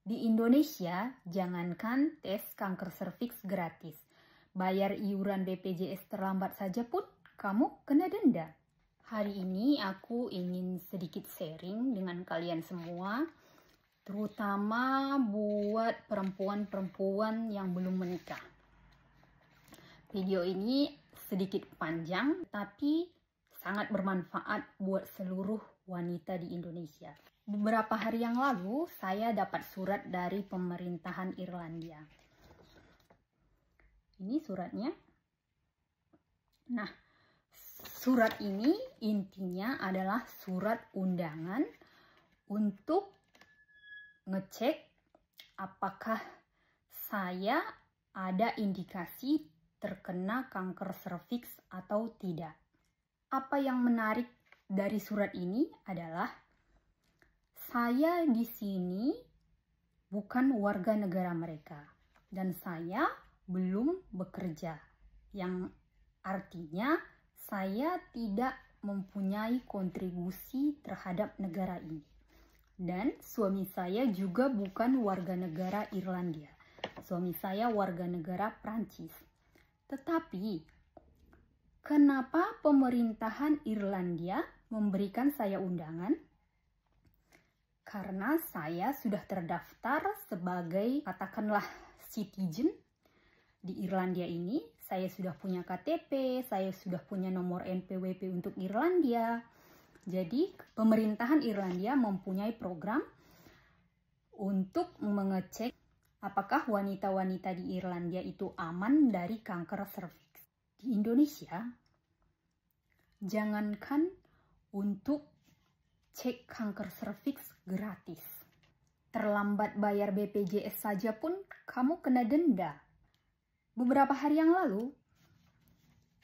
Di Indonesia, jangankan tes kanker serviks gratis, bayar iuran BPJS terlambat saja pun kamu kena denda. Hari ini aku ingin sedikit sharing dengan kalian semua, terutama buat perempuan-perempuan yang belum menikah. Video ini sedikit panjang, tapi sangat bermanfaat buat seluruh wanita di Indonesia. Beberapa hari yang lalu, saya dapat surat dari pemerintahan Irlandia. Ini suratnya. Nah, surat ini intinya adalah surat undangan untuk ngecek apakah saya ada indikasi terkena kanker serviks atau tidak. Apa yang menarik dari surat ini adalah saya di sini bukan warga negara mereka dan saya belum bekerja, yang artinya saya tidak mempunyai kontribusi terhadap negara ini. Dan suami saya juga bukan warga negara Irlandia. Suami saya warga negara Prancis. Tetapi kenapa pemerintahan Irlandia memberikan saya undangan? Karena saya sudah terdaftar sebagai, katakanlah, citizen di Irlandia ini. Saya sudah punya KTP, saya sudah punya nomor NPWP untuk Irlandia. Jadi, pemerintahan Irlandia mempunyai program untuk mengecek apakah wanita-wanita di Irlandia itu aman dari kanker serviks. Di Indonesia, jangankan untuk cek kanker serviks gratis, terlambat bayar BPJS saja pun kamu kena denda. Beberapa hari yang lalu,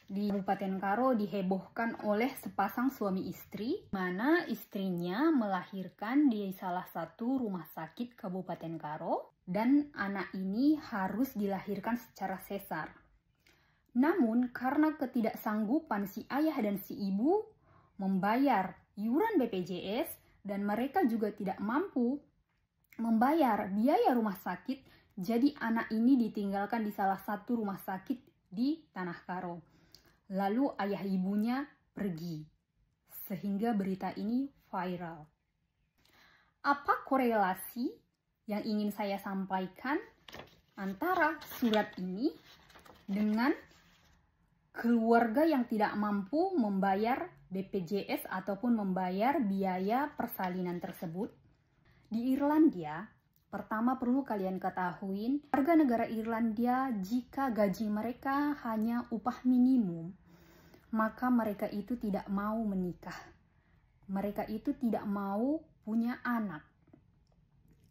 di Kabupaten Karo dihebohkan oleh sepasang suami istri, mana istrinya melahirkan di salah satu rumah sakit Kabupaten Karo, dan anak ini harus dilahirkan secara sesar. Namun, karena ketidaksanggupan si ayah dan si ibu membayar iuran BPJS dan mereka juga tidak mampu membayar biaya rumah sakit, jadi anak ini ditinggalkan di salah satu rumah sakit di Tanah Karo. Lalu ayah ibunya pergi, sehingga berita ini viral. Apa korelasi yang ingin saya sampaikan antara surat ini dengan keluarga yang tidak mampu membayar BPJS ataupun membayar biaya persalinan tersebut? Di Irlandia, pertama perlu kalian ketahui, warga negara Irlandia jika gaji mereka hanya upah minimum, maka mereka itu tidak mau menikah. Mereka itu tidak mau punya anak.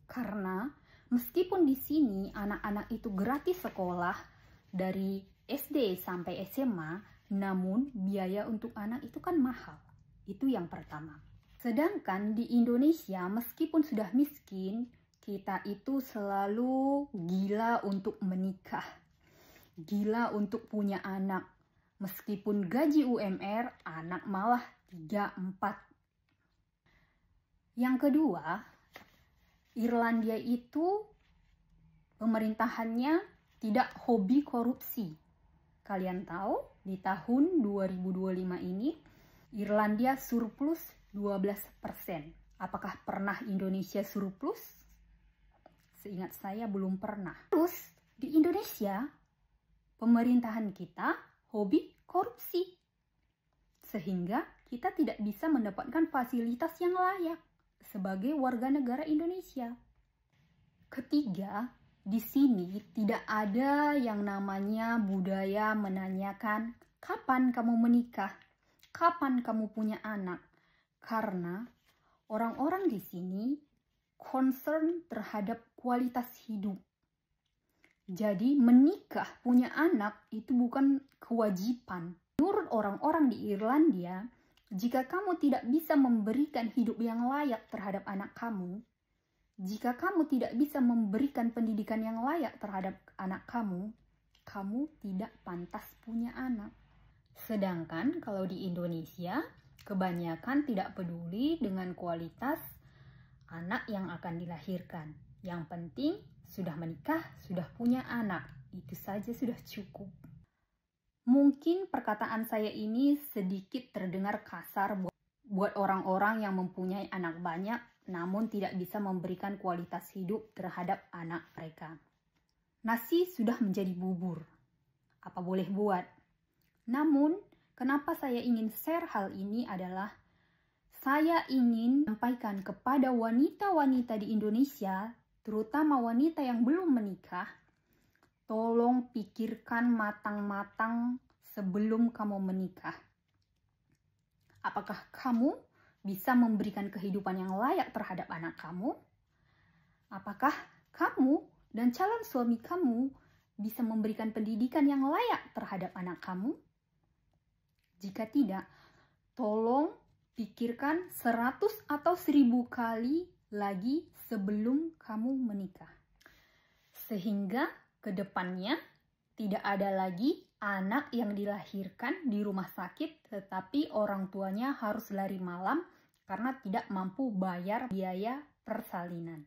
Karena meskipun di sini anak-anak itu gratis sekolah dari SD sampai SMA, namun biaya untuk anak itu kan mahal. Itu yang pertama. Sedangkan di Indonesia, meskipun sudah miskin, kita itu selalu gila untuk menikah. Gila untuk punya anak. Meskipun gaji UMR, anak malah 3-4. Yang kedua, Irlandia itu pemerintahannya tidak hobi korupsi. Kalian tahu, di tahun 2025 ini, Irlandia surplus 12%. Apakah pernah Indonesia surplus? Seingat saya belum pernah. Terus, di Indonesia, pemerintahan kita hobi korupsi. Sehingga kita tidak bisa mendapatkan fasilitas yang layak sebagai warga negara Indonesia. Ketiga, di sini tidak ada yang namanya budaya menanyakan kapan kamu menikah, kapan kamu punya anak. Karena orang-orang di sini concern terhadap kualitas hidup. Jadi menikah, punya anak itu bukan kewajiban. Menurut orang-orang di Irlandia, jika kamu tidak bisa memberikan hidup yang layak terhadap anak kamu, jika kamu tidak bisa memberikan pendidikan yang layak terhadap anak kamu, kamu tidak pantas punya anak. Sedangkan kalau di Indonesia, kebanyakan tidak peduli dengan kualitas anak yang akan dilahirkan. Yang penting sudah menikah, sudah punya anak. Itu saja sudah cukup. Mungkin perkataan saya ini sedikit terdengar kasar buat orang-orang yang mempunyai anak banyak, namun tidak bisa memberikan kualitas hidup terhadap anak mereka. Nasi sudah menjadi bubur. Apa boleh buat? Namun, kenapa saya ingin share hal ini adalah saya ingin sampaikan kepada wanita-wanita di Indonesia, terutama wanita yang belum menikah, tolong pikirkan matang-matang sebelum kamu menikah. Apakah kamu bisa memberikan kehidupan yang layak terhadap anak kamu? Apakah kamu dan calon suami kamu bisa memberikan pendidikan yang layak terhadap anak kamu? Jika tidak, tolong pikirkan 100 atau 1000 kali lagi sebelum kamu menikah. Sehingga ke depannya tidak ada lagi anak yang dilahirkan di rumah sakit tetapi orang tuanya harus lari malam karena tidak mampu bayar biaya persalinan.